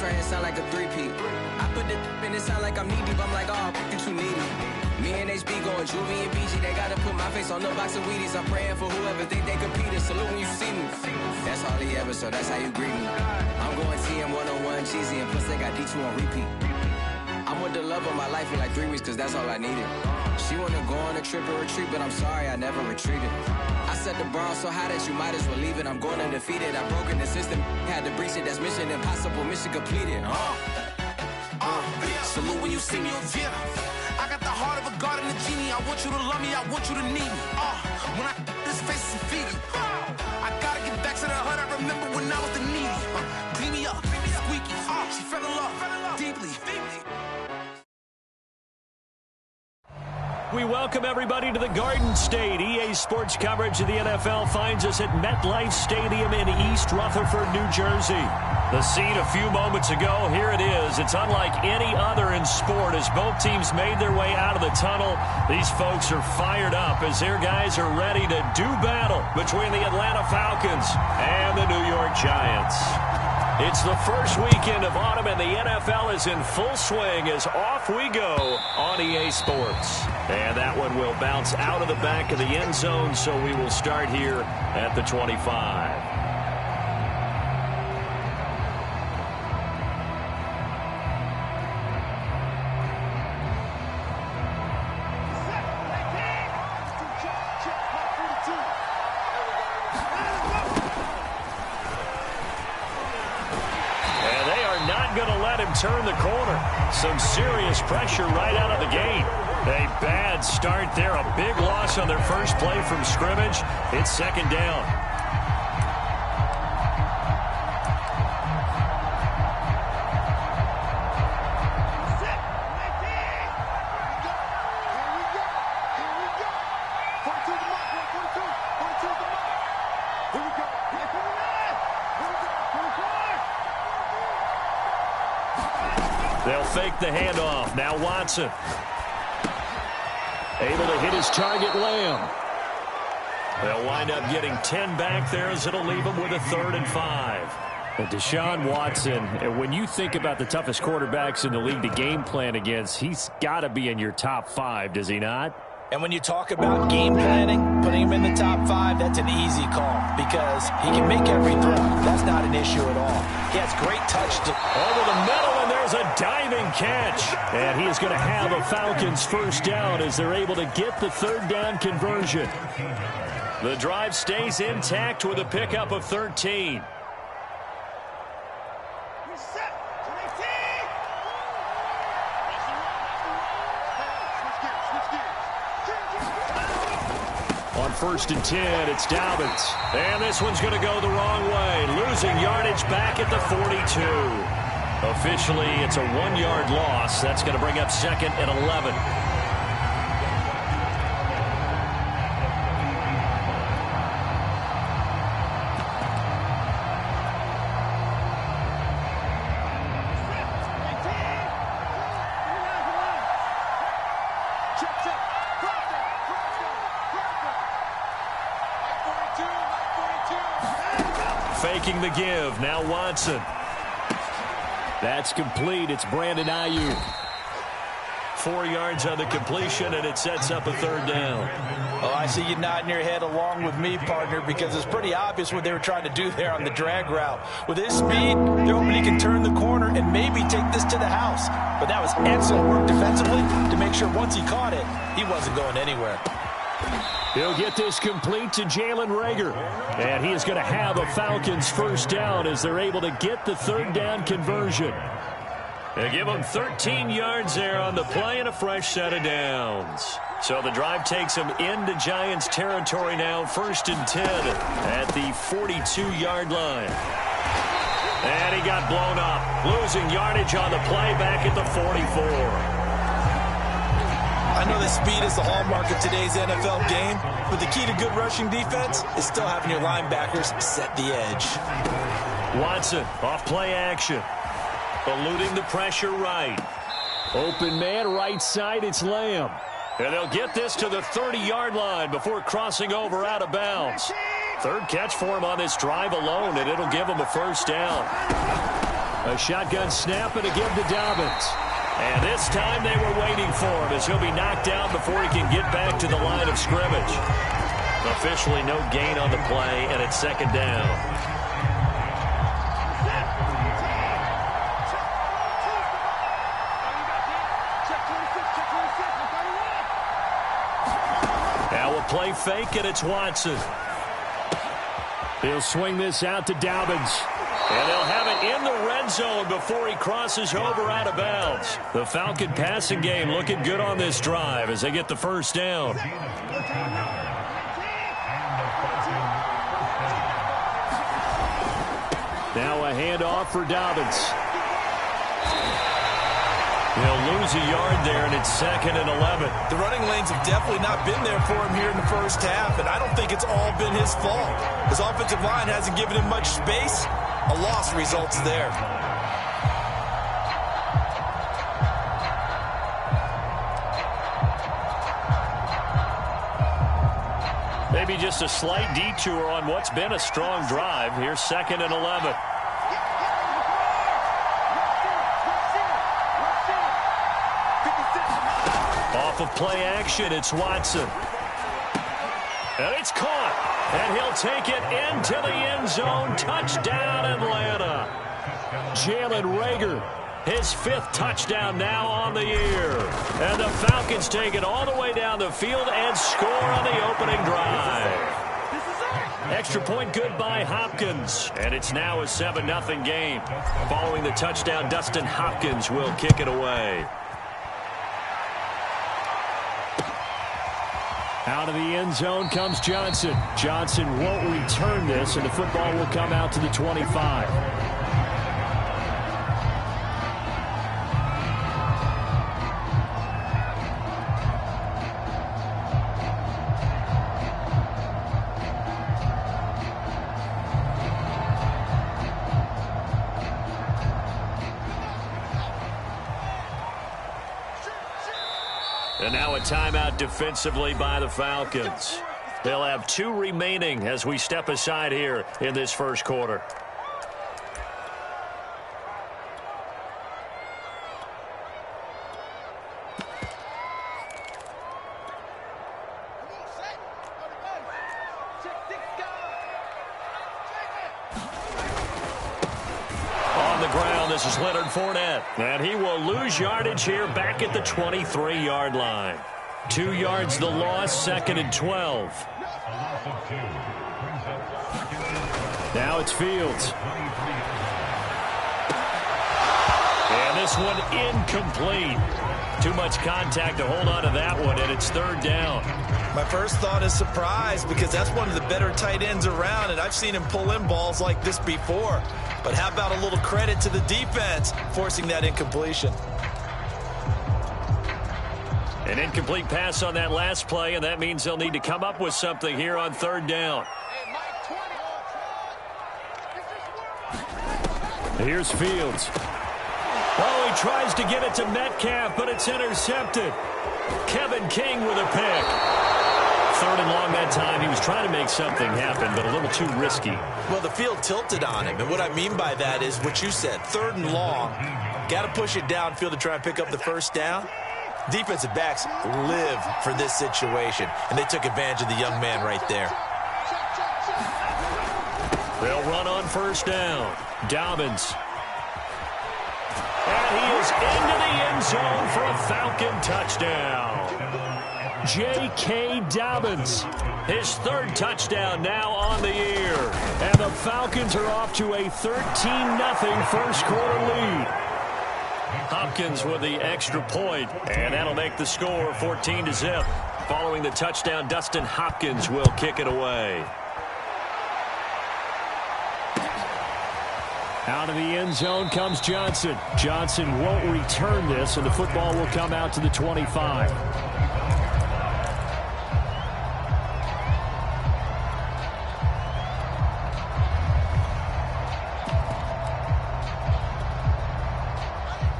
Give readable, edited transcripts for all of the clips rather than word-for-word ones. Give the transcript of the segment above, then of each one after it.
right here sound like a three-peat. I put the in it sound like I'm knee deep. I'm like, oh, you too needy. Me and HB going Juvie and BG. They gotta put my face on no box of Wheaties. I'm praying for whoever think they competed. Salute when you see me. That's all he ever, so that's how you greet me. I'm going TM 101 cheesy, and plus they got D2 on repeat. I'm with the love of my life for like 3 weeks, cause that's all I needed. She wanna go on a trip or retreat, but I'm sorry, I never retreated. I set the bar so high that you might as well leave it. I'm going undefeated. I broke in the system, had to breach it. That's mission impossible, mission completed. Salute when you see me, yeah. I got the heart of a god and a genie. I want you to love me, I want you to need me. When I this face is feedy. I gotta get back to the hood. I remember when I was the needy. Clean me up, squeaky. She fell in love deeply. We welcome everybody to the Garden State. EA Sports coverage of the NFL finds us at MetLife Stadium in East Rutherford, New Jersey. The scene a few moments ago, here it is. It's unlike any other in sport as both teams made their way out of the tunnel. These folks are fired up as their guys are ready to do battle between the Atlanta Falcons and the New York Giants. It's the first weekend of autumn, and the NFL is in full swing as off we go on EA Sports. And that one will bounce out of the back of the end zone, so we will start here at the 25. Turn the corner. Some serious pressure right out of the gate. A bad start there. A big loss on their first play from scrimmage. It's second down. They'll fake the handoff. Now Watson. Able to hit his target, Lamb. They'll wind up getting 10 back there as it'll leave them with a 3rd and 5. And Deshaun Watson, when you think about the toughest quarterbacks in the league to game plan against, he's got to be in your top 5, does he not? And when you talk about game planning, putting him in the top 5, that's an easy call because he can make every throw. That's not an issue at all. He has great touch over the middle, and there's a diving catch. And he is going to have a Falcons first down as they're able to get the 3rd down conversion. The drive stays intact with a pickup of 13. On 1st and 10, it's Dobbins. And this one's going to go the wrong way. Losing yardage back at the 42. Officially, it's a 1-yard loss. That's going to bring up 2nd and 11. Faking the give. Now Watson. That's complete. It's Brandon Ayuk. 4 yards on the completion, and it sets up a 3rd down. Oh, I see you nodding your head along with me, partner, because it's pretty obvious what they were trying to do there on the drag route. With his speed, they're hoping he can turn the corner and maybe take this to the house. But that was excellent work defensively to make sure once he caught it, he wasn't going anywhere. He'll get this complete to Jalen Reagor. And he is going to have a Falcons first down as they're able to get the 3rd down conversion. They give him 13 yards there on the play and a fresh set of downs. So the drive takes him into Giants territory now, 1st and 10 at the 42-yard line. And he got blown up, losing yardage on the play back at the 44. I know that speed is the hallmark of today's NFL game, but the key to good rushing defense is still having your linebackers set the edge. Watson off play action. Eluding the pressure right. Open man right side, it's Lamb. And they'll get this to the 30-yard line before crossing over out of bounds. 3rd catch for him on this drive alone, and it'll give him a first down. A shotgun snap and a give to Dobbins. And this time they were waiting for him as he'll be knocked down before he can get back to the line of scrimmage. Officially no gain on the play, and it's second down. Now we'll play fake, and it's Watson. He'll swing this out to Dobbins. And they'll have it in the red zone before he crosses over out of bounds. The Falcon passing game looking good on this drive as they get the first down. Now a handoff for Dobbins. He'll lose a yard there, and it's 2nd and 11. The running lanes have definitely not been there for him here in the first half, and I don't think it's all been his fault. His offensive line hasn't given him much space. A loss results there. Maybe just a slight detour on what's been a strong drive. Here's 2nd and 11. Off of play action, it's Watson. And it's caught. And he'll take it into the end zone. Touchdown, Atlanta. Jalen Reagor, his 5th touchdown now on the year. And the Falcons take it all the way down the field and score on the opening drive. Extra point good by Hopkins. And it's now a 7-0 game. Following the touchdown, Dustin Hopkins will kick it away. Out of the end zone comes Johnson. Johnson won't return this, and the football will come out to the 25. And now a timeout defensively by the Falcons. They'll have 2 remaining as we step aside here in this first quarter. This is Leonard Fournette, and he will lose yardage here back at the 23-yard line. 2 yards the loss, 2nd and 12. Now it's Fields. And this one incomplete. Too much contact to hold on to that one, and it's 3rd down. My first thought is surprise, because that's one of the better tight ends around, and I've seen him pull in balls like this before. But how about a little credit to the defense forcing that incompletion? An incomplete pass on that last play, and that means they'll need to come up with something here on 3rd down. Here's Fields. Oh, he tries to get it to Metcalf, but it's intercepted. Kevin King with a pick. 3rd and long that time. He was trying to make something happen, but a little too risky. Well, the field tilted on him, and what I mean by that is what you said. 3rd and long. Got to push it downfield to try and pick up the first down. Defensive backs live for this situation, and they took advantage of the young man right there. They'll run on 1st down. Dobbins. And he is into the end zone for a Falcon touchdown. J.K. Dobbins, his 3rd touchdown now on the year. And the Falcons are off to a 13-0 first quarter lead. Hopkins with the extra point, and that'll make the score 14-0. Following the touchdown, Dustin Hopkins will kick it away. Out of the end zone comes Johnson. Johnson won't return this, and the football will come out to the 25.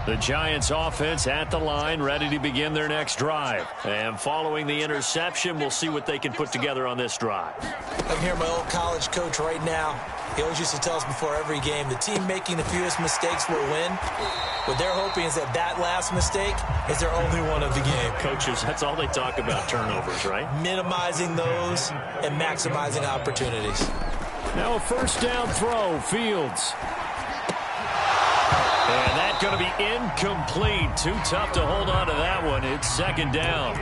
The Giants offense at the line, ready to begin their next drive. And following the interception, we'll see what they can put together on this drive. I can hear my old college coach right now. He always used to tell us before every game, the team making the fewest mistakes will win. What they're hoping is that that last mistake is their only one of the game. Coaches, that's all they talk about, turnovers, right? Minimizing those and maximizing opportunities. Now a first down throw, Fields. And that's going to be incomplete. Too tough to hold on to that one. It's second down.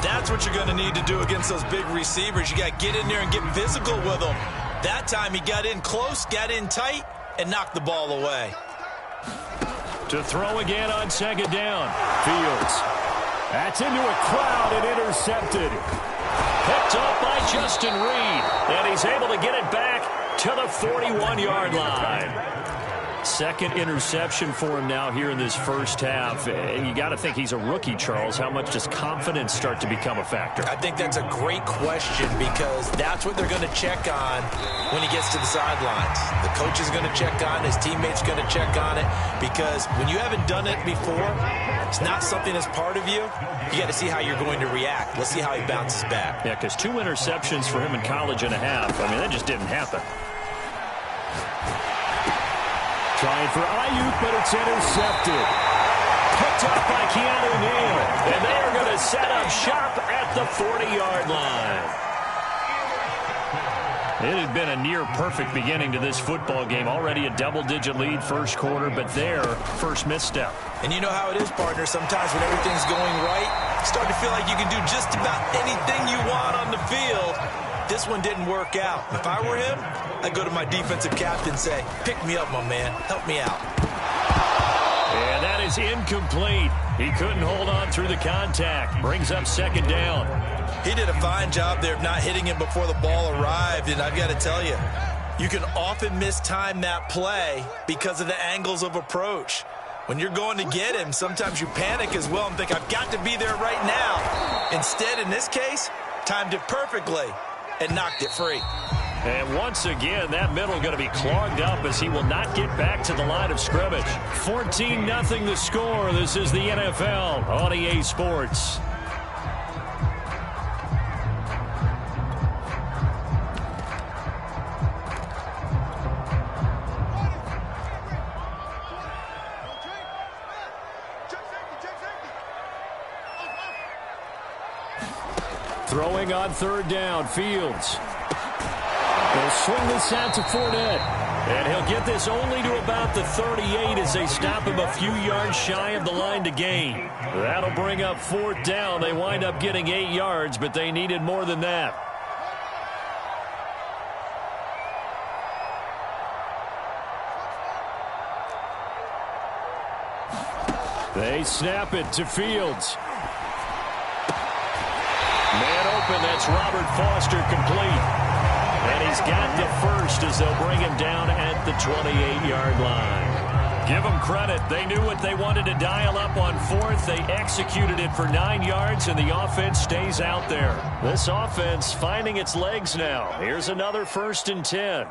That's what you're going to need to do against those big receivers. You got to get in there and get physical with them. That time he got in close, got in tight, and knocked the ball away. To throw again on second down. Fields. That's into a crowd and intercepted. Picked up by Justin Reed. And he's able to get it back to the 41-yard line. Second interception for him now here in this first half. You got to think he's a rookie, Charles. How much does confidence start to become a factor? I think that's a great question because that's what they're going to check on when he gets to the sidelines. The coach is going to check on, his teammates going to check on it because when you haven't done it before, it's not something that's part of you. You got to see how you're going to react. Let's see how he bounces back. Yeah, because 2 interceptions for him in college and a half. I mean, that just didn't happen. Trying for Ayuk, but it's intercepted. Picked up by Keanu Neal. And they are going to set up shop at the 40-yard line. It had been a near-perfect beginning to this football game. Already a double-digit lead first quarter, but their first misstep. And you know how it is, partner. Sometimes when everything's going right, you start to feel like you can do just about anything you want on the field. This one didn't work out. If I were him, I'd go to my defensive captain and say, pick me up, my man. Help me out. And that is incomplete. He couldn't hold on through the contact. Brings up second down. He did a fine job there of not hitting him before the ball arrived. And I've got to tell you, you can often mistime that play because of the angles of approach. When you're going to get him, sometimes you panic as well and think, I've got to be there right now. Instead, in this case, timed it perfectly and knocked it free. And once again, that middle going to be clogged up as he will not get back to the line of scrimmage. 14-0 the score. This is the NFL on EA Sports. Throwing on third down, Fields. They'll swing this out to Fournette. And he'll get this only to about the 38 as they stop him a few yards shy of the line to gain. That'll bring up fourth down. They wind up getting 8 yards, but they needed more than that. They snap it to Fields. Man open, that's Robert Foster complete. And he's got the first as they'll bring him down at the 28-yard line. Give them credit. They knew what they wanted to dial up on fourth. They executed it for 9 yards, and the offense stays out there. This offense finding its legs now. Here's another 1st and 10.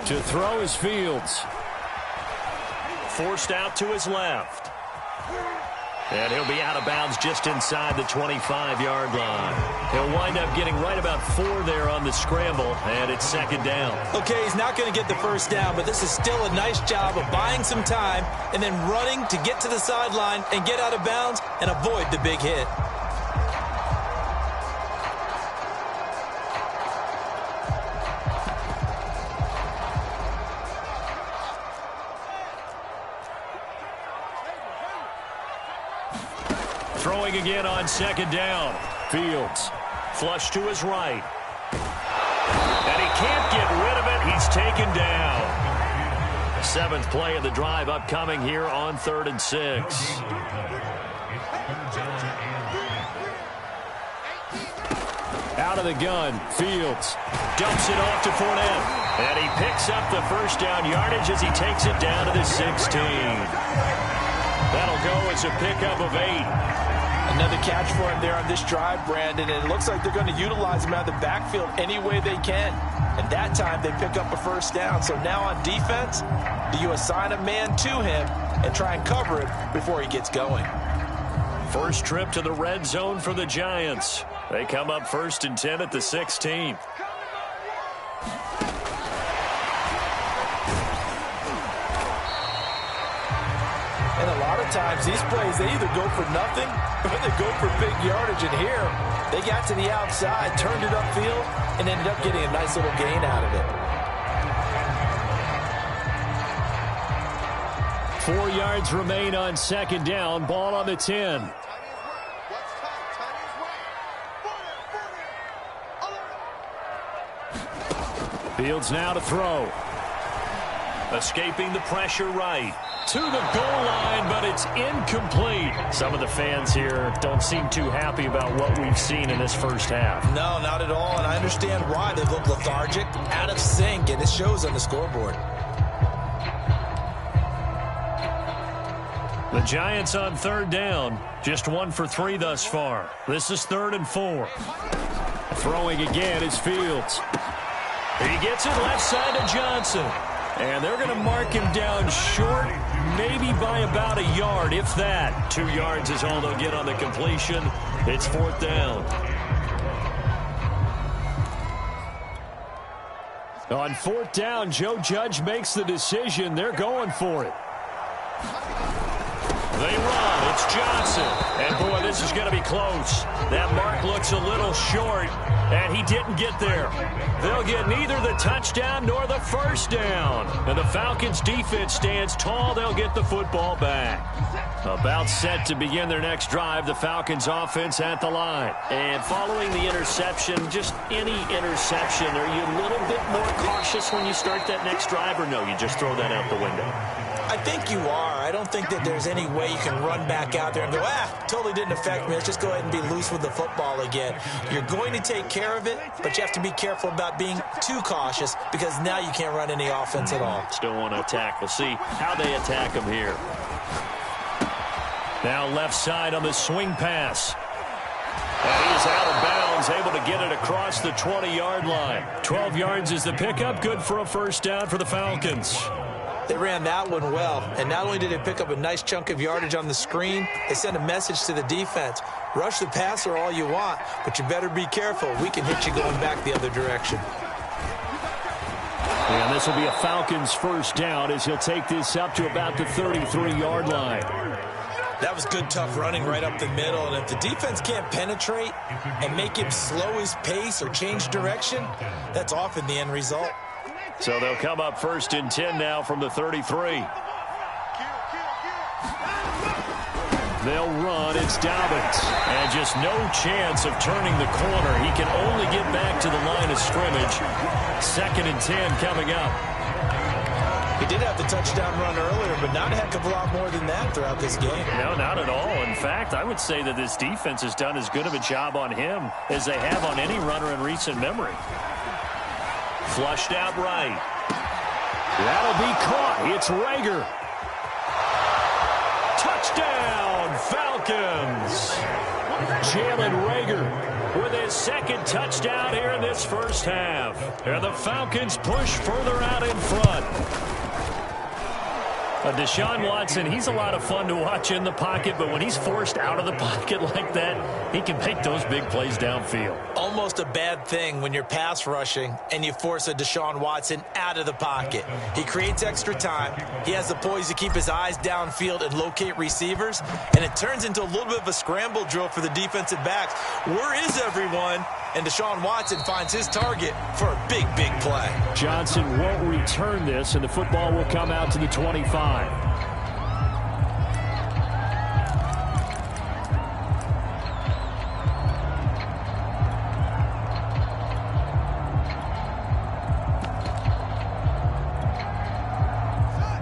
To throw is Fields. Forced out to his left. And he'll be out of bounds just inside the 25-yard line. He'll wind up getting right about 4 there on the scramble, and it's second down. Okay, he's not going to get the first down, but this is still a nice job of buying some time and then running to get to the sideline and get out of bounds and avoid the big hit. Throwing again on second down. Fields. Flush to his right. And he can't get rid of it. He's taken down. 7th play of the drive upcoming here on 3rd and 6. Out of the gun. Fields. Dumps it off to Fournette. And he picks up the first down yardage as he takes it down to the 16. That'll go as a pickup of 8. Another catch for him there on this drive, Brandon, and it looks like they're going to utilize him out of the backfield any way they can. And that time they pick up a first down. So now on defense, do you assign a man to him and try and cover it before he gets going? First trip to the red zone for the Giants. They come up 1st and 10 at the 16. And a lot of times these plays, they either go for nothing or they go for big yardage. And here, they got to the outside, turned it upfield, and ended up getting a nice little gain out of it. 4 yards remain on 2nd down. Ball on the 10. Fields now to throw. Escaping the pressure right. To the goal line, but it's incomplete. Some of the fans here don't seem too happy about what we've seen in this first half. No, not at all, and I understand why. They look lethargic, out of sync, and it shows on the scoreboard. The Giants on 3rd down. Just 1 for 3 thus far. This is 3rd and 4. Throwing again is Fields. He gets it left side to Johnson. And they're going to mark him down short, maybe by about a yard, if that. 2 yards is all they'll get on the completion. It's 4th down. On 4th down, Joe Judge makes the decision. They're going for it. They run. It's Johnson. And, boy, this is going to be close. That mark looks a little short, and he didn't get there. They'll get neither the touchdown nor the first down. And the Falcons' defense stands tall. They'll get the football back. About set to begin their next drive, the Falcons' offense at the line. And following the interception, just any interception, are you a little bit more cautious when you start that next drive, or no, you just throw that out the window? I think you are. I don't think that there's any way you can run back out there and go, totally didn't affect me. Let's just go ahead and be loose with the football again. You're going to take care of it, but you have to be careful about being too cautious because now you can't run any offense at all. Still want to attack. We'll see how they attack him here. Now left side on the swing pass. And he is out of bounds, able to get it across the 20-yard line. 12 yards is the pickup, good for a first down for the Falcons. They ran that one well, and not only did they pick up a nice chunk of yardage on the screen, they sent a message to the defense. Rush the passer all you want, but you better be careful. We can hit you going back the other direction. And this will be a Falcons first down as he'll take this up to about the 33-yard line. That was good, tough running right up the middle, and if the defense can't penetrate and make him slow his pace or change direction, that's often the end result. So they'll come up 1st and 10 now from the 33. They'll run. It's Dobbins. And just no chance of turning the corner. He can only get back to the line of scrimmage. 2nd and 10 coming up. He did have the touchdown run earlier, but not a heck of a lot more than that throughout this game. No, not at all. In fact, I would say that this defense has done as good of a job on him as they have on any runner in recent memory. Flushed out right. That'll be caught. It's Rager. Touchdown, Falcons. Jalen Rager with his 2nd touchdown here in this first half. And the Falcons push further out in front. Deshaun Watson, he's a lot of fun to watch in the pocket, but when he's forced out of the pocket like that, he can make those big plays downfield. Almost a bad thing when you're pass rushing and you force a Deshaun Watson out of the pocket. He creates extra time. He has the poise to keep his eyes downfield and locate receivers, and it turns into a little bit of a scramble drill for the defensive backs. Where is everyone? And Deshaun Watson finds his target for a big, big play. Johnson won't return this, and the football will come out to the 25.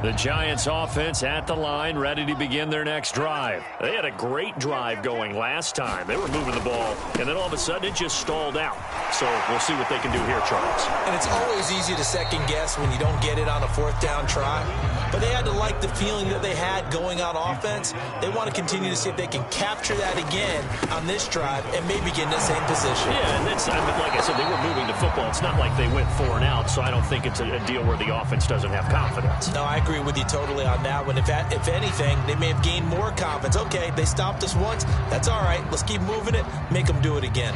The Giants offense at the line, ready to begin their next drive. They had a great drive going last time. They were moving the ball, and then all of a sudden it just stalled out. So we'll see what they can do here, Charles. And it's always easy to second guess when you don't get it on a 4th down try. But they had to like the feeling that they had going on offense. They want to continue to see if they can capture that again on this drive and maybe get in the same position. Yeah, and that's, like I said, they were moving the football. It's not like they went 4 and out, so I don't think it's a deal where the offense doesn't have confidence. No, I agree agree with you totally on that one. If anything, they may have gained more confidence. Okay, they stopped us once. That's all right. Let's keep moving it. Make them do it again.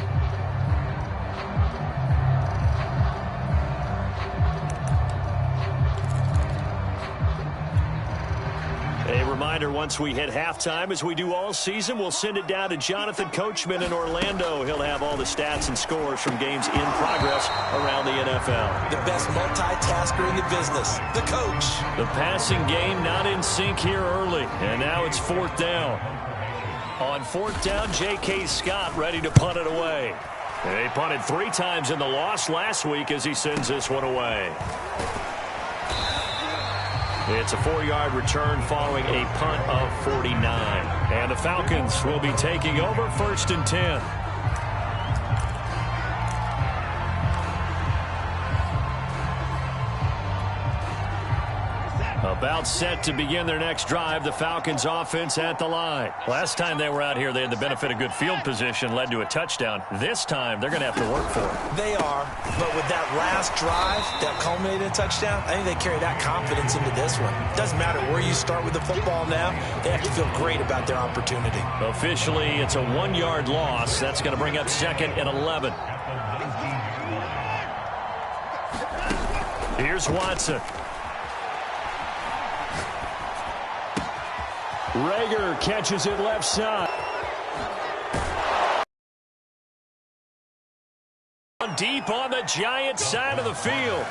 A reminder, once we hit halftime, as we do all season, we'll send it down to Jonathan Coachman in Orlando. He'll have all the stats and scores from games in progress around the NFL. The best multitasker in the business, the coach. The passing game not in sync here early, and now it's 4th down. On 4th down, J.K. Scott ready to punt it away. They punted 3 times in the loss last week as he sends this one away. It's a 4-yard return following a punt of 49. And the Falcons will be taking over 1st and 10. About set to begin their next drive, the Falcons offense at the line. Last time they were out here, they had the benefit of good field position, led to a touchdown. This time, they're going to have to work for it. They are, but with that last drive that culminated in a touchdown, I think they carry that confidence into this one. Doesn't matter where you start with the football now, they have to feel great about their opportunity. Officially, it's a 1-yard loss. That's going to bring up 2nd and 11. Here's Watson. Rager catches it left side. Deep on the Giants side of the field.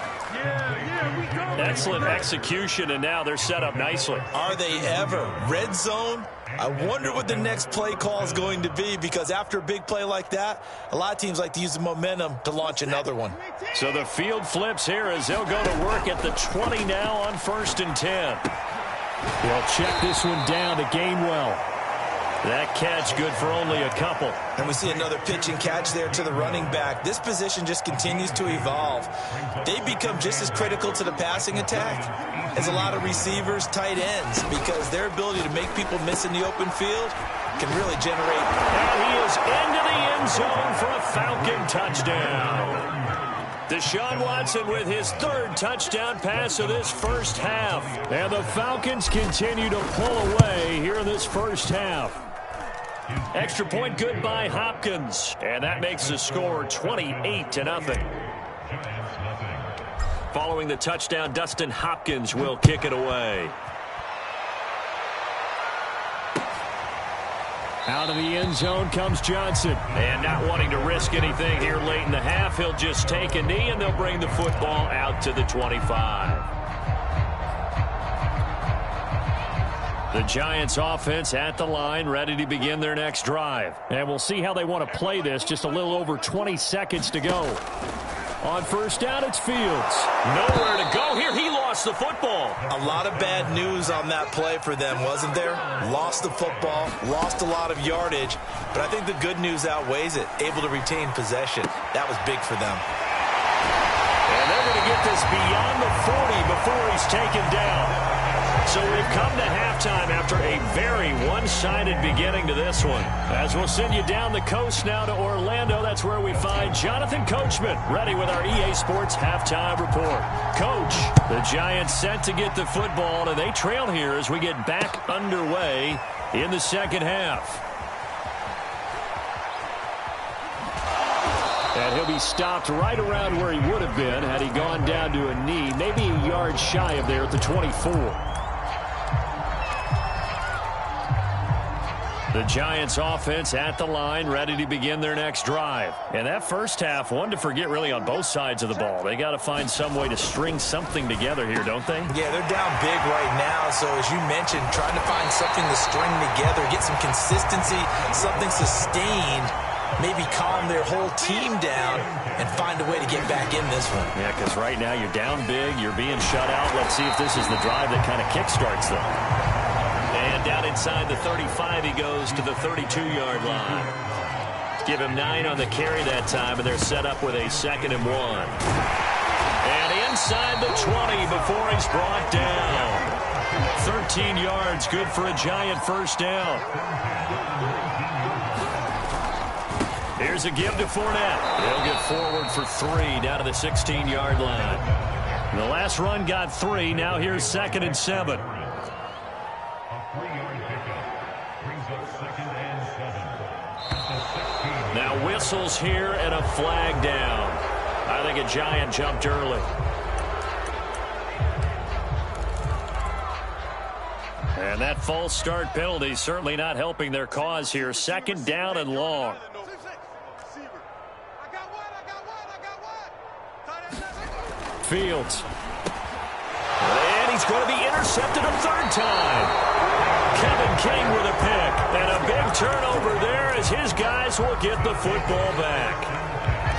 Excellent execution, and now they're set up nicely. Are they ever? Red zone? I wonder what the next play call is going to be, because after a big play like that, a lot of teams like to use the momentum to launch another one. So the field flips here as they'll go to work at the 20 now on 1st and 10. They'll check this one down to Gainwell. That catch good for only a couple. And we see another pitch and catch there to the running back. This position just continues to evolve. They become just as critical to the passing attack as a lot of receivers, tight ends, because their ability to make people miss in the open field can really generate. And he is into the end zone for a Falcon touchdown. Deshaun Watson with his 3rd touchdown pass of this first half. And the Falcons continue to pull away here in this first half. Extra point good by Hopkins. And that makes the score 28-0. Following the touchdown, Dustin Hopkins will kick it away. Out of the end zone comes Johnson. And not wanting to risk anything here late in the half, he'll just take a knee, and they'll bring the football out to the 25. The Giants offense at the line, ready to begin their next drive. And we'll see how they want to play this. Just a little over 20 seconds to go. On 1st down, it's Fields. Nowhere to go here. He lost the football. A lot of bad news on that play for them, wasn't there? Lost the football, lost a lot of yardage, but I think the good news outweighs it. Able to retain possession. That was big for them. And they're going to get this beyond the 40 before he's taken down. So we've come to halftime after a very one-sided beginning to this one. As we'll send you down the coast now to Orlando, that's where we find Jonathan Coachman, ready with our EA Sports Halftime Report. Coach, the Giants set to get the football, and they trail here as we get back underway in the 2nd half. And he'll be stopped right around where he would have been had he gone down to a knee, maybe a yard shy of there at the 24. The Giants offense at the line, ready to begin their next drive. And that first half, one to forget really on both sides of the ball. They got to find some way to string something together here, don't they? Yeah, they're down big right now. So as you mentioned, trying to find something to string together, get some consistency, something sustained, maybe calm their whole team down and find a way to get back in this one. Yeah, because right now you're down big, you're being shut out. Let's see if this is the drive that kind of kickstarts them. And down inside the 35, he goes to the 32-yard line. Give him 9 on the carry that time, and they're set up with a 2nd and 1. And inside the 20 before he's brought down. 13 yards, good for a Giant first down. Here's a give to Fournette. He'll get forward for 3 down to the 16-yard line. The last run got 3. Now here's 2nd and 7. Now whistles here and a flag down. I think a Giant jumped early. And that false start penalty certainly not helping their cause here. 2nd down and long. Fields. And he's going to be intercepted a 3rd time. Kevin King with a pick. And a big turnover there as his guys will get the football back.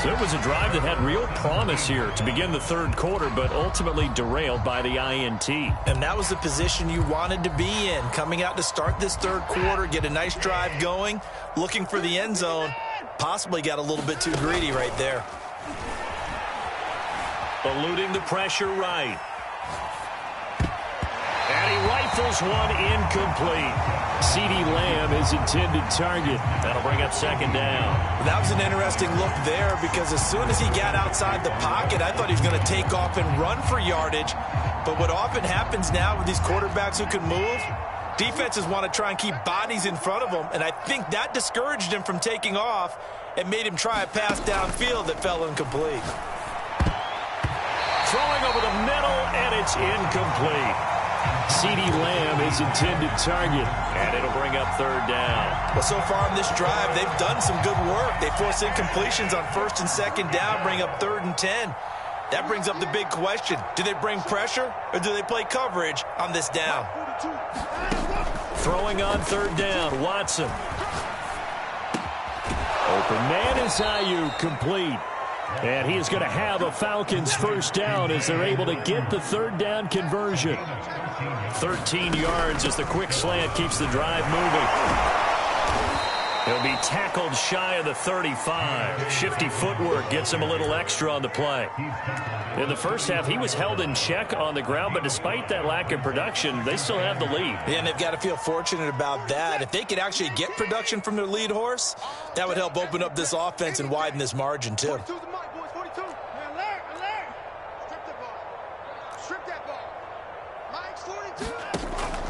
So it was a drive that had real promise here to begin the 3rd quarter, but ultimately derailed by the INT. And that was the position you wanted to be in. Coming out to start this 3rd quarter, get a nice drive going, looking for the end zone. Possibly got a little bit too greedy right there. Eluding the pressure right. And he rifles one incomplete. CeeDee Lamb is intended target. That'll bring up 2nd down. That was an interesting look there because as soon as he got outside the pocket, I thought he was going to take off and run for yardage. But what often happens now with these quarterbacks who can move, defenses want to try and keep bodies in front of them, and I think that discouraged him from taking off and made him try a pass downfield that fell incomplete. Throwing over the middle, and it's incomplete. CeeDee Lamb is intended target, and it'll bring up 3rd down. Well, so far in this drive, they've done some good work. They force incompletions on 1st and 2nd down, bring up 3rd and 10. That brings up the big question. Do they bring pressure, or do they play coverage on this down? Throwing on 3rd down, Watson. Open man is Ayuk, complete. And he is going to have a Falcons 1st down as they're able to get the 3rd down conversion. 13 yards as the quick slant keeps the drive moving. He'll be tackled shy of the 35. Shifty footwork gets him a little extra on the play. In the first half, he was held in check on the ground, but despite that lack of production, they still have the lead. Yeah, and they've got to feel fortunate about that. If they could actually get production from their lead horse, that would help open up this offense and widen this margin, too.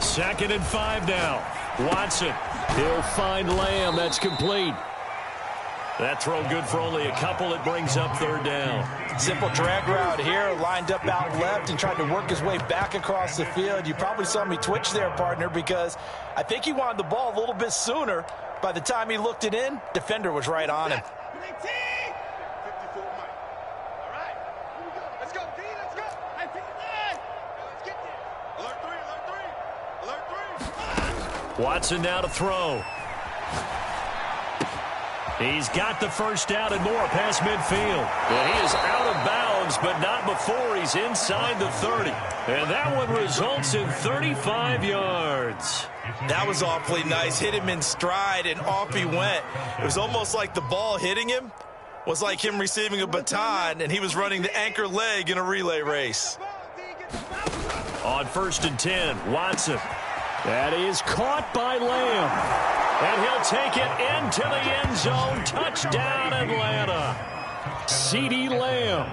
2nd and 5 now. Watson. He'll find Lamb. That's complete. That throw good for only a couple. It brings up 3rd down. Simple drag route here. Lined up out left and tried to work his way back across the field. You probably saw me twitch there, partner, because I think he wanted the ball a little bit sooner. By the time he looked it in, defender was right on him. Watson now to throw. He's got the 1st down and more past midfield. And he is out of bounds, but not before he's inside the 30. And that one results in 35 yards. That was awfully nice. Hit him in stride, and off he went. It was almost like the ball hitting him was like him receiving a baton, and he was running the anchor leg in a relay race. On 1st and 10, Watson. That is caught by Lamb. And he'll take it into the end zone. Touchdown, Atlanta. CeeDee Lamb,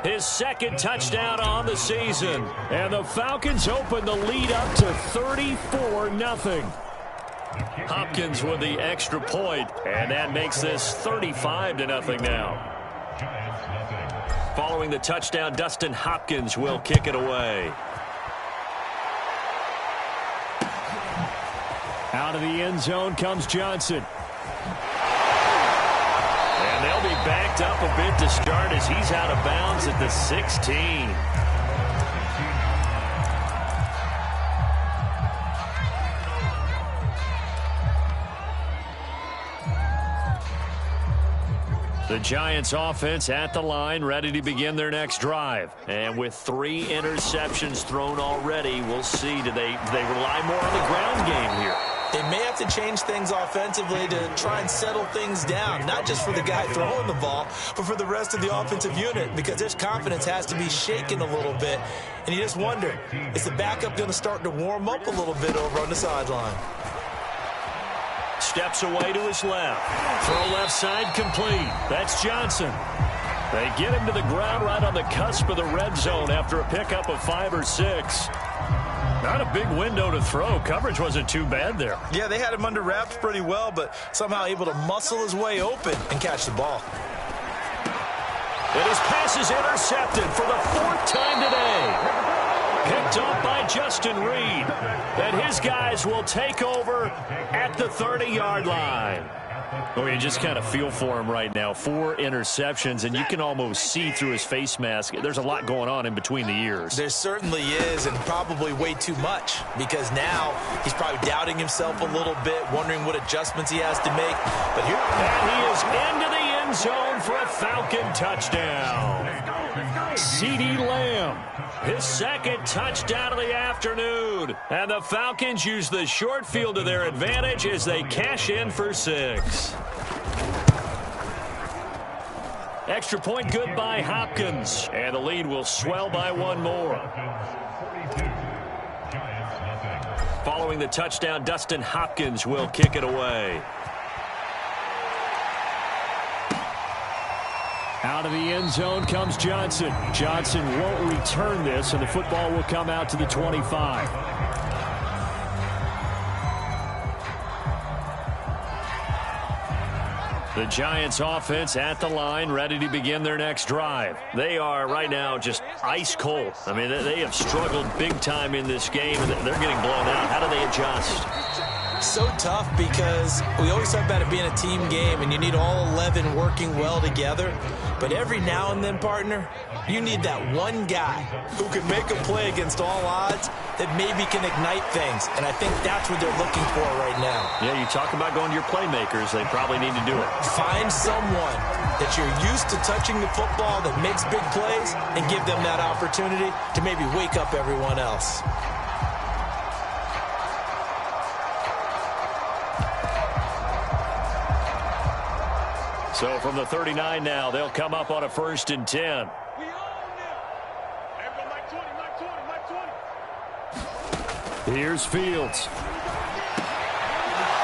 his 2nd touchdown on the season. And the Falcons open the lead up to 34-0. Hopkins with the extra point, and that makes this 35-0 now. Following the touchdown, Dustin Hopkins will kick it away. Out of the end zone comes Johnson. And they'll be backed up a bit to start as he's out of bounds at the 16. The Giants offense at the line, ready to begin their next drive. And with 3 interceptions thrown already, we'll see. Do they rely more on the ground game here? They may have to change things offensively to try and settle things down, not just for the guy throwing the ball, but for the rest of the offensive unit, because their confidence has to be shaken a little bit. And you just wonder, is the backup going to start to warm up a little bit over on the sideline? Steps away to his left. Throw left side complete. That's Johnson. They get him to the ground right on the cusp of the red zone after a pickup of 5 or 6. Not a big window to throw. Coverage wasn't too bad there. Yeah, they had him under wraps pretty well, but somehow able to muscle his way open and catch the ball. And his pass is intercepted for the 4th time today. Picked up by Justin Reed. And his guys will take over at the 30-yard line. Oh, you just kind of feel for him right now. 4 interceptions, and you can almost see through his face mask. There's a lot going on in between the ears. There certainly is, and probably way too much, because now he's probably doubting himself a little bit, wondering what adjustments he has to make. But here, and he is into the end zone for a Falcon touchdown. CeeDee Lamb, his 2nd touchdown of the afternoon. And the Falcons use the short field to their advantage as they cash in for 6. Extra point good by Hopkins. And the lead will swell by 1 more. Following the touchdown, Dustin Hopkins will kick it away. Out of the end zone comes Johnson. Johnson won't return this, and the football will come out to the 25. The Giants offense at the line, ready to begin their next drive. They are right now just ice cold. I mean, they have struggled big time in this game, and they're getting blown out. How do they adjust? So tough, because we always talk about it being a team game, and you need all 11 working well together. But every now and then, partner, you need that one guy who can make a play against all odds that maybe can ignite things. And I think that's what they're looking for right now. Yeah, you talk about going to your playmakers. They probably need to do it. Find someone that you're used to touching the football that makes big plays and give them that opportunity to maybe wake up everyone else. So from the 39 now, they'll come up on a 1st and 10. Here's Fields.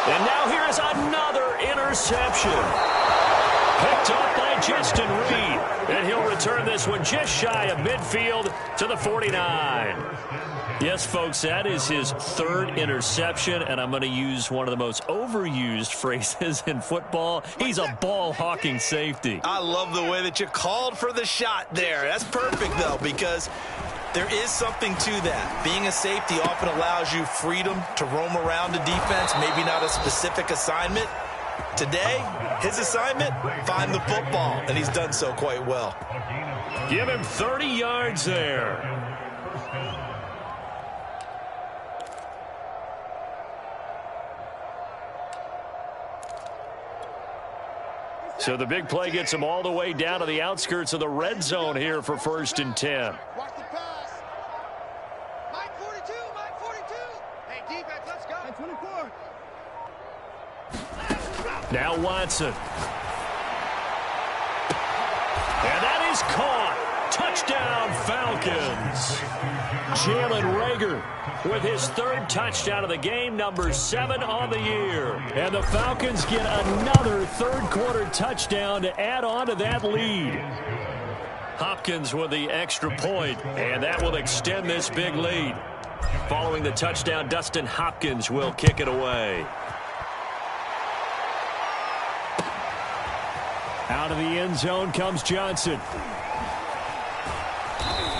And now here is another interception. Picked up by Justin Reed. And he'll return this one just shy of midfield to the 49. Yes, folks, that is his 3rd interception, and I'm going to use one of the most overused phrases in football. He's a ball-hawking safety. I love the way that you called for the shot there. That's perfect, though, because there is something to that. Being a safety often allows you freedom to roam around the defense, maybe not a specific assignment. Today, his assignment, find the football, and he's done so quite well. Give him 30 yards there. So the big play gets him all the way down to the outskirts of the red zone here for 1st and 10. Watch the pass. Mike 42, Mike 42. Hey, defense, let's go. 24. Now Watson. And that is caught. Touchdown, Falcons. Jalen Reagor with his 3rd touchdown of the game, number 7 on the year. And the Falcons get another 3rd quarter touchdown to add on to that lead. Hopkins with the extra point, and that will extend this big lead. Following the touchdown, Dustin Hopkins will kick it away. Out of the end zone comes Johnson.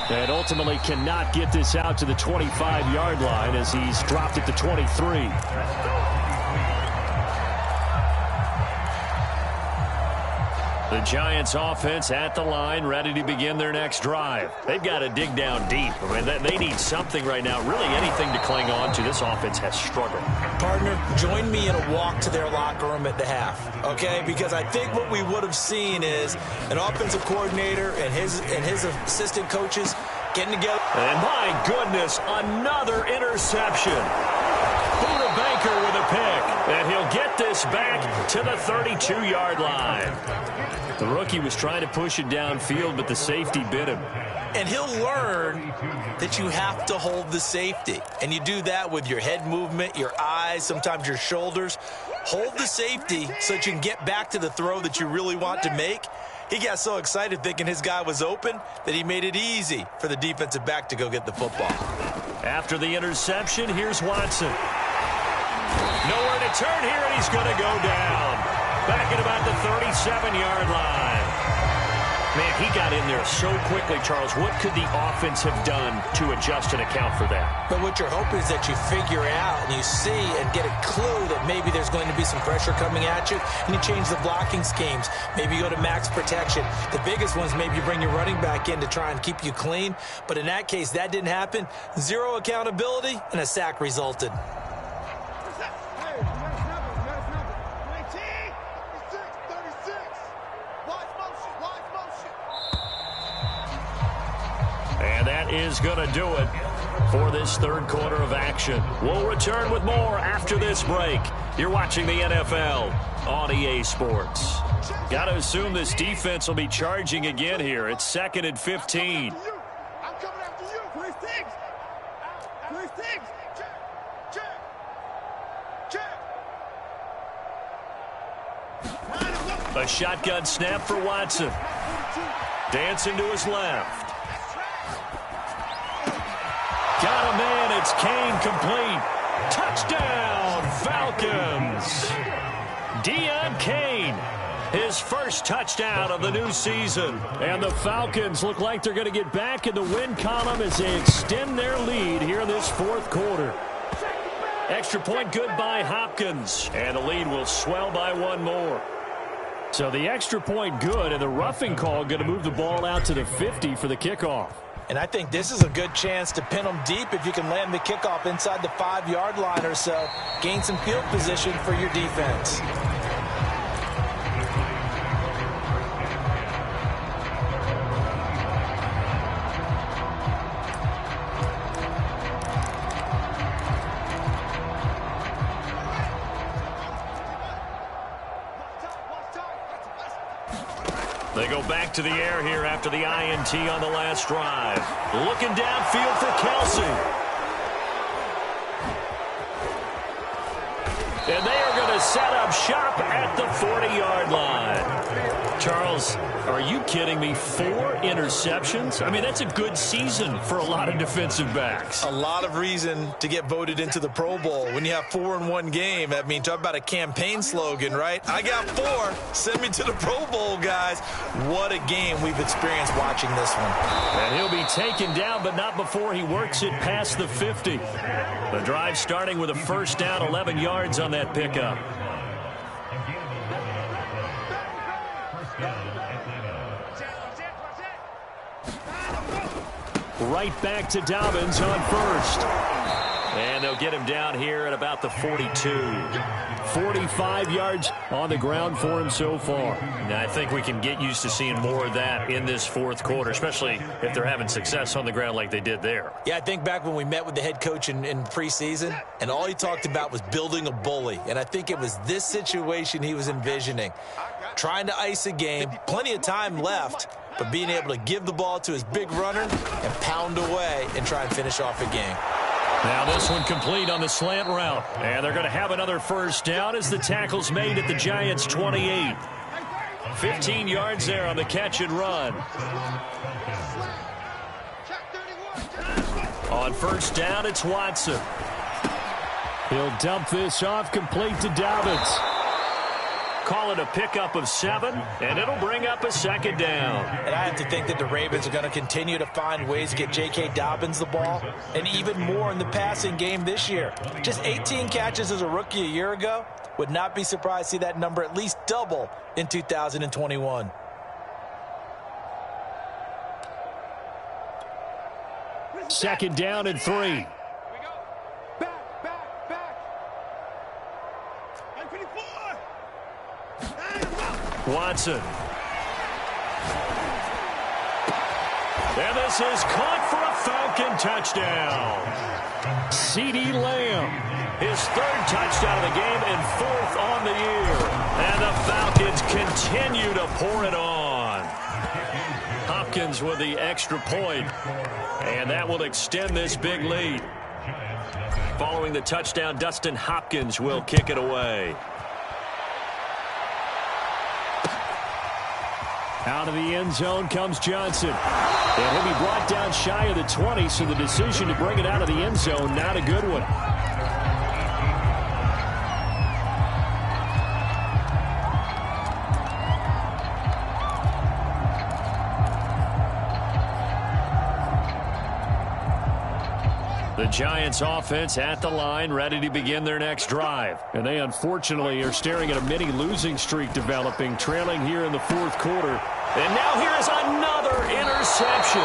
And ultimately cannot get this out to the 25-yard line as he's dropped at the 23. The Giants offense at the line, ready to begin their next drive. They've got to dig down deep. I mean, they need something right now, really anything to cling on to. This offense has struggled. Partner, join me in a walk to their locker room at the half, okay? Because I think what we would have seen is an offensive coordinator and his assistant coaches getting together. And my goodness, another interception. Buda Baker with a pick, and he'll get this back to the 32-yard line. The rookie was trying to push it downfield, but the safety bit him. And he'll learn that you have to hold the safety. And you do that with your head movement, your eyes, sometimes your shoulders. Hold the safety so that you can get back to the throw that you really want to make. He got so excited thinking his guy was open that he made it easy for the defensive back to go get the football. After the interception, here's Watson. Nowhere to turn here, and he's going to go down. Back at about the 37-yard line. Man, he got in there so quickly, Charles. What could the offense have done to adjust and account for that? But what you're hoping is that you figure out and you see and get a clue that maybe there's going to be some pressure coming at you, and you change the blocking schemes. Maybe you go to max protection. The biggest ones, maybe you bring your running back in to try and keep you clean. But in that case, that didn't happen. Zero accountability, and a sack resulted. And that is going to do it for this third quarter of action. We'll return with more after this break. You're watching the NFL on EA Sports. Got to assume this defense will be charging again here. It's 2nd and 15. I'm coming after you. First things. First things. Check. A shotgun snap for Watson. Dancing to his left. Got a man. It's Kane complete. Touchdown, Falcons. Deon Kane, his first touchdown of the new season. And the Falcons look like they're going to get back in the win column as they extend their lead here in this fourth quarter. Extra point good by Hopkins. And the lead will swell by one more. So the extra point good, and the roughing call going to move the ball out to the 50 for the kickoff. And I think this is a good chance to pin them deep if you can land the kickoff inside the 5-yard line or so. Gain some field position for your defense. They go back to the air here after the INT on the last drive. Looking downfield for Kelsey. And they are going to set up shop at the 40-yard line. Charles, are you kidding me? 4 interceptions? I mean, that's a good season for a lot of defensive backs. A lot of reason to get voted into the Pro Bowl. When you have 4 in one game, I mean, talk about a campaign slogan, right? I got 4. Send me to the Pro Bowl, guys. What a game we've experienced watching this one. And he'll be taken down, but not before he works it past the 50. The drive starting with a first down, 11 yards on that pickup. Right back to Dobbins on first. And they'll get him down here at about the 42. 45 yards on the ground for him so far. Now, I think we can get used to seeing more of that in this fourth quarter, especially if they're having success on the ground like they did there. Yeah, I think back when we met with the head coach in preseason, and all he talked about was building a bully. And I think it was this situation he was envisioning. Trying to ice a game, plenty of time left, but being able to give the ball to his big runner and pound away and try and finish off a game. Now this one complete on the slant route. And they're going to have another first down as the tackle's made at the Giants' 28. 15 yards there on the catch and run. On first down, it's Watson. He'll dump this off complete to Dobbins. Call it a pickup of 7, and it'll bring up a second down. And I have to think that the Ravens are going to continue to find ways to get J.K. Dobbins the ball, and even more in the passing game this year. Just 18 catches as a rookie a year ago. Would not be surprised to see that number at least double in 2021. Second down and 3. Watson. And this is caught for a Falcon touchdown. CeeDee Lamb, his 3rd touchdown of the game and 4th on the year. And the Falcons continue to pour it on. Hopkins with the extra point. And that will extend this big lead. Following the touchdown, Dustin Hopkins will kick it away. Out of the end zone comes Johnson. And he'll be brought down shy of the 20, so the decision to bring it out of the end zone, not a good one. The Giants offense at the line, ready to begin their next drive. And they unfortunately are staring at a mini losing streak developing, trailing here in the fourth quarter. And now here is another interception.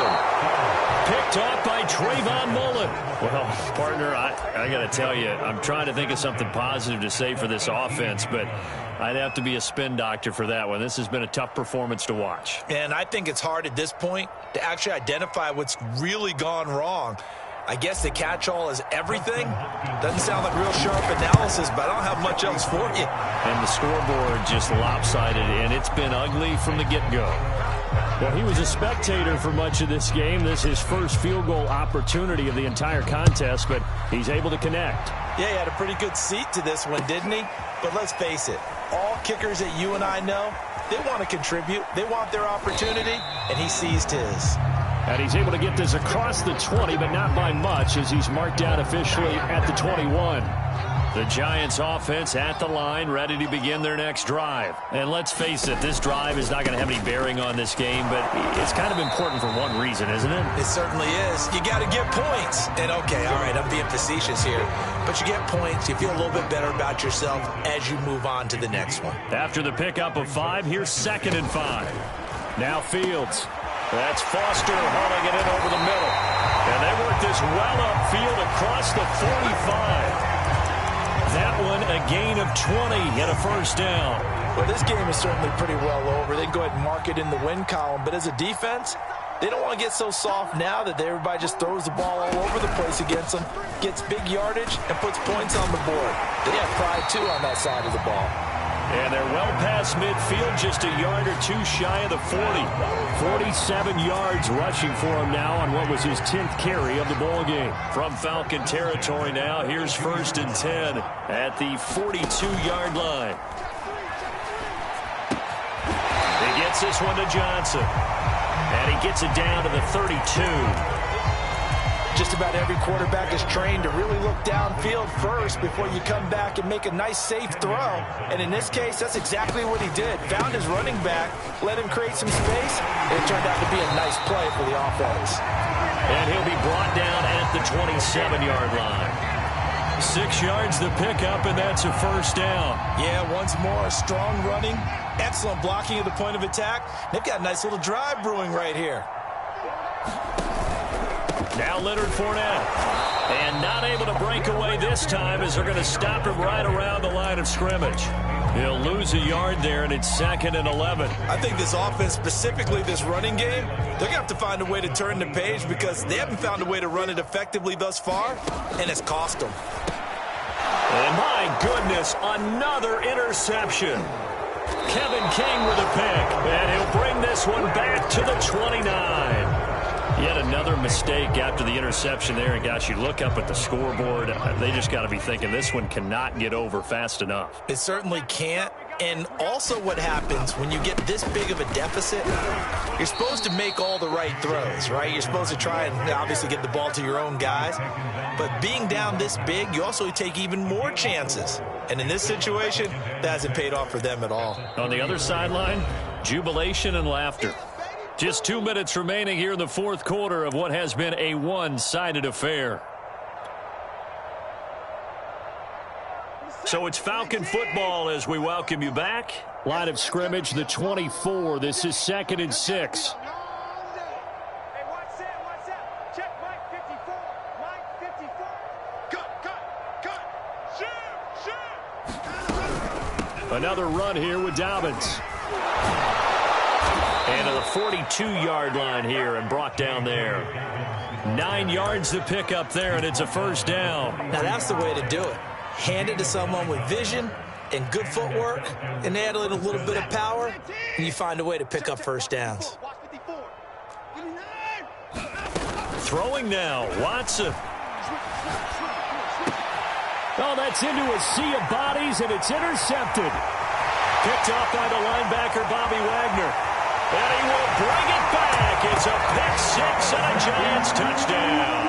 Picked off by Trayvon Mullen. Well, partner, I got to tell you, I'm trying to think of something positive to say for this offense, but I'd have to be a spin doctor for that one. This has been a tough performance to watch. And I think it's hard at this point to actually identify what's really gone wrong. I guess the catch-all is everything. Doesn't sound like real sharp analysis, but I don't have much else for you. And the scoreboard just lopsided, and it's been ugly from the get-go. Well, he was a spectator for much of this game. This is his first field goal opportunity of the entire contest, but he's able to connect. Yeah, he had a pretty good seat to this one, didn't he? But let's face it, all kickers that you and I know, they want to contribute. They want their opportunity, and he seized his. And he's able to get this across the 20, but not by much, as he's marked out officially at the 21. The Giants offense at the line, ready to begin their next drive. And let's face it, this drive is not going to have any bearing on this game, but it's kind of important for one reason, isn't it? It certainly is. You got to get points. And okay, all right, I'm being facetious here, but you get points, you feel a little bit better about yourself as you move on to the next one. After the pickup of 5, here's 2nd and 5. Now Fields. That's Foster hauling it in over the middle. And they work this well upfield across the 45. That one a gain of 20 and a first down. Well, this game is certainly pretty well over. They can go ahead and mark it in the win column. But as a defense, they don't want to get so soft now that everybody just throws the ball all over the place against them, gets big yardage, and puts points on the board. They have pride, too, on that side of the ball. And they're well past midfield, just a yard or two shy of the 40. 47 yards rushing for him now on what was his 10th carry of the ball game. From Falcon territory now, here's 1st and 10 at the 42-yard line. He gets this one to Johnson. And he gets it down to the 32. Just about every quarterback is trained to really look downfield first before you come back and make a nice, safe throw. And in this case, that's exactly what he did. Found his running back, let him create some space, and it turned out to be a nice play for the offense. And he'll be brought down at the 27-yard line. 6 yards the pickup, and that's a first down. Yeah, once more, strong running, excellent blocking at the point of attack. They've got a nice little drive brewing right here. Now Leonard Fournette. And not able to break away this time as they're going to stop him right around the line of scrimmage. He'll lose a yard there, and it's 2nd and 11. I think this offense, specifically this running game, they're going to have to find a way to turn the page because they haven't found a way to run it effectively thus far, and it's cost them. And my goodness, another interception. Kevin King with a pick, and he'll bring this one back to the 29. Yet another mistake after the interception there, and gosh, you look up at the scoreboard, they just got to be thinking this one cannot get over fast enough. It certainly can't. And also what happens when you get this big of a deficit, you're supposed to make all the right throws, right? You're supposed to try and obviously get the ball to your own guys. But being down this big, you also take even more chances. And in this situation, that hasn't paid off for them at all. On the other sideline, jubilation and laughter. Just 2 minutes remaining here in the fourth quarter of what has been a one-sided affair. So it's Falcon football as we welcome you back. Line of scrimmage, the 24. This is 2nd and 6. Another run here with Dobbins. And to the 42-yard line here and brought down there. 9 yards to pick up there, and it's a first down. Now that's the way to do it. Hand it to someone with vision and good footwork, and add a little bit of power, and you find a way to pick up first downs. Throwing now, Watson. Oh, that's into a sea of bodies, and it's intercepted. Picked off by the linebacker, Bobby Wagner. And he will bring it back. It's a pick-6 and a Giants touchdown.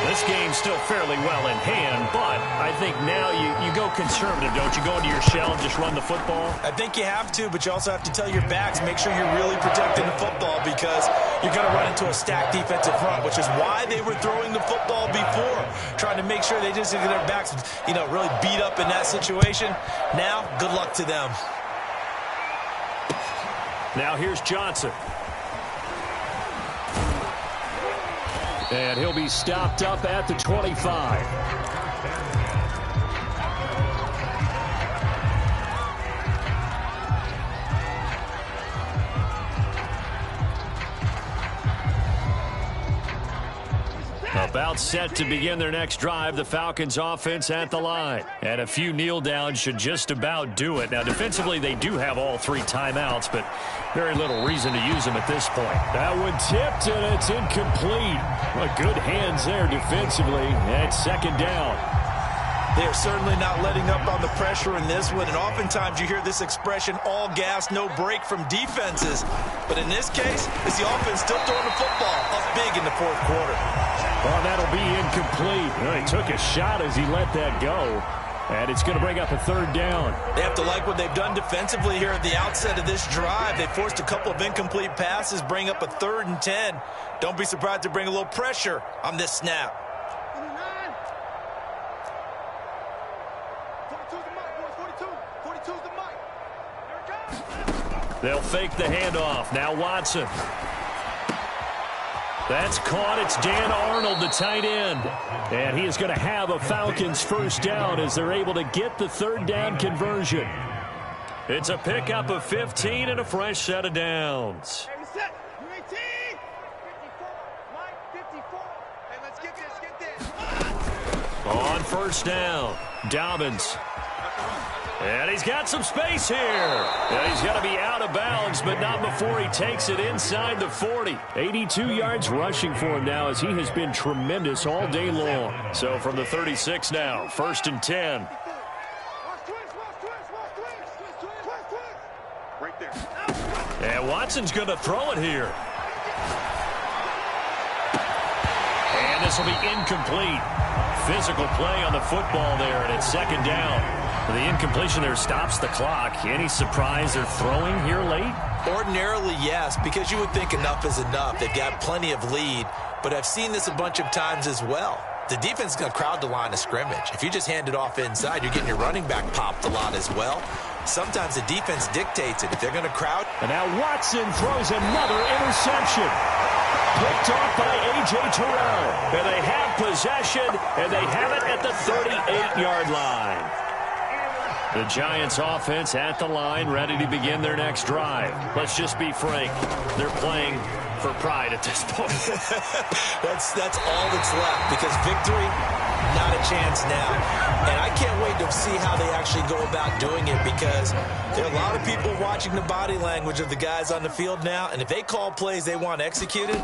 This game's still fairly well in hand, but I think now you go conservative, don't you? Go into your shell and just run the football? I think you have to, but you also have to tell your backs, make sure you're really protecting the football because you're going to run into a stacked defensive front, which is why they were throwing the football before, trying to make sure they just get their backs, really beat up in that situation. Now, good luck to them. Now here's Johnson. And he'll be stopped up at the 25. About set to begin their next drive, the Falcons offense at the line. And a few kneel downs should just about do it. Now, defensively, they do have all 3 timeouts, but very little reason to use them at this point. That one tipped, and it's incomplete. Well, good hands there defensively at second down. They are certainly not letting up on the pressure in this one, and oftentimes you hear this expression, all gas, no break from defenses. But in this case, it's the offense still throwing the football up big in the fourth quarter. Oh, that'll be incomplete. Well, he took a shot as he let that go, and it's going to bring up a third down. They have to like what they've done defensively here at the outset of this drive. They forced a couple of incomplete passes, bring up a 3rd and 10. Don't be surprised to bring a little pressure on this snap. They'll fake the handoff. Now Watson. That's caught. It's Dan Arnold, the tight end. And he is going to have a Falcons first down as they're able to get the 3rd down conversion. It's a pickup of 15 and a fresh set of downs. Hey, set. U18. 54. Mike, 54. Hey, let's get this. On first down, Dobbins. And he's got some space here. And he's got to be out of bounds, but not before he takes it inside the 40. 82 yards rushing for him now as he has been tremendous all day long. So from the 36 now, 1st and 10. Right there. And Watson's going to throw it here. And this will be incomplete. Physical play on the football there, and it's 2nd down. The incompletion there stops the clock. Any surprise they're throwing here late? Ordinarily, yes, because you would think enough is enough. They've got plenty of lead, but I've seen this a bunch of times as well. The defense is going to crowd the line of scrimmage. If you just hand it off inside, you're getting your running back popped a lot as well. Sometimes the defense dictates it. If they're going to crowd. And now Watson throws another interception. Picked off by A.J. Terrell. And they have possession, and they have it at the 38-yard line. The Giants offense at the line, ready to begin their next drive. Let's just be frank. They're playing for pride at this point. That's all that's left, because victory, not a chance now. And I can't wait to see how they actually go about doing it, because there are a lot of people watching the body language of the guys on the field now, and if they call plays they want executed,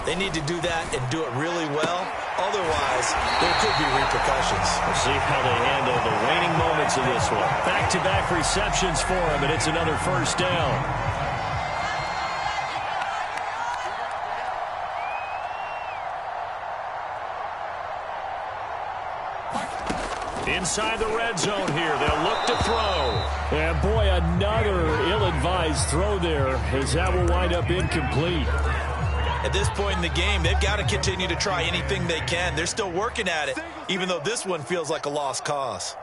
they need to do that and do it really well. Otherwise, there could be repercussions. We'll see how they handle the waning moments of this one. Back-to-back receptions for him, and it's another first down. Inside the red zone here, they'll look to throw. And boy, another ill-advised throw there, as that will wind up incomplete. At this point in the game, they've got to continue to try anything they can. They're still working at it, even though this one feels like a lost cause.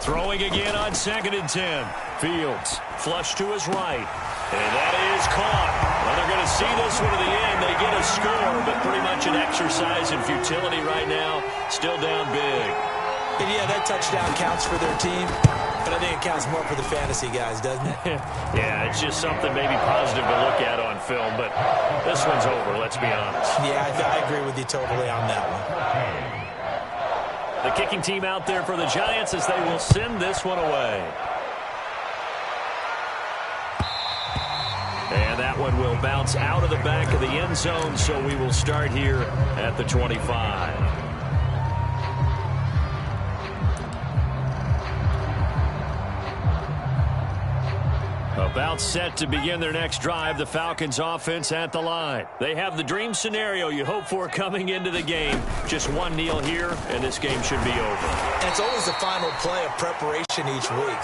Throwing again on 2nd and 10. Fields, flush to his right. And that is caught. Well, they're going to see this one to the end. They get a score, but pretty much an exercise in futility right now. Still down big. And yeah, that touchdown counts for their team. But I think it counts more for the fantasy guys, doesn't it? Yeah, it's just something maybe positive to look at on film, but this one's over, let's be honest. Yeah, I agree with you totally on that one. The kicking team out there for the Giants as they will send this one away. And that one will bounce out of the back of the end zone, so we will start here at the 25. About set to begin their next drive, the Falcons offense at the line. They have the dream scenario you hope for coming into the game. Just one kneel here, and this game should be over. And it's always the final play of preparation each week.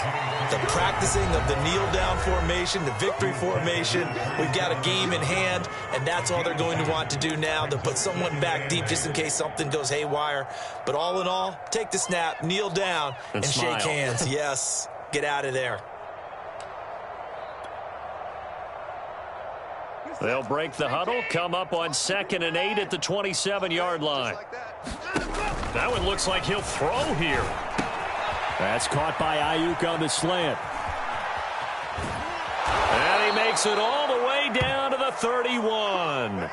The practicing of the kneel-down formation, the victory formation. We've got a game in hand, and that's all they're going to want to do now. They'll put someone back deep just in case something goes haywire. But all in all, take the snap, kneel down, and shake hands. Yes, get out of there. They'll break the huddle, come up on 2nd and 8 at the 27-yard line. That one looks like he'll throw here. That's caught by Ayuk on the slant. And he makes it all the way down to the 31.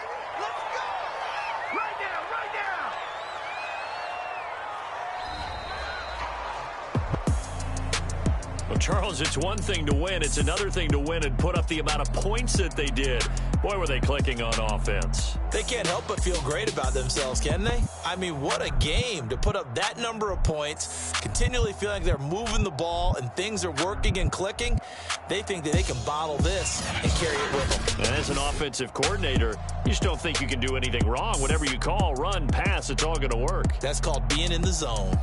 Well, Charles, it's one thing to win. It's another thing to win and put up the amount of points that they did. Boy, were they clicking on offense. They can't help but feel great about themselves, can they? I mean, what a game to put up that number of points, continually feeling like they're moving the ball and things are working and clicking. They think that they can bottle this and carry it with them. And as an offensive coordinator, you just don't think you can do anything wrong. Whatever you call, run, pass, it's all going to work. That's called being in the zone.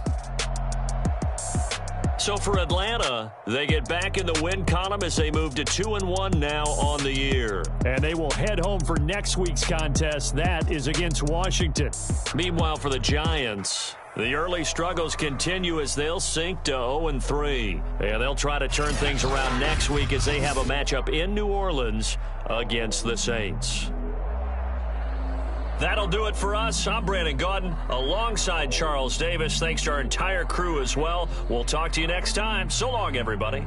So for Atlanta, they get back in the win column as they move to 2-1 now on the year. And they will head home for next week's contest. That is against Washington. Meanwhile, for the Giants, the early struggles continue as they'll sink to 0-3. And they'll try to turn things around next week as they have a matchup in New Orleans against the Saints. That'll do it for us. I'm Brandon Gaudin alongside Charles Davis. Thanks to our entire crew as well. We'll talk to you next time. So long, everybody.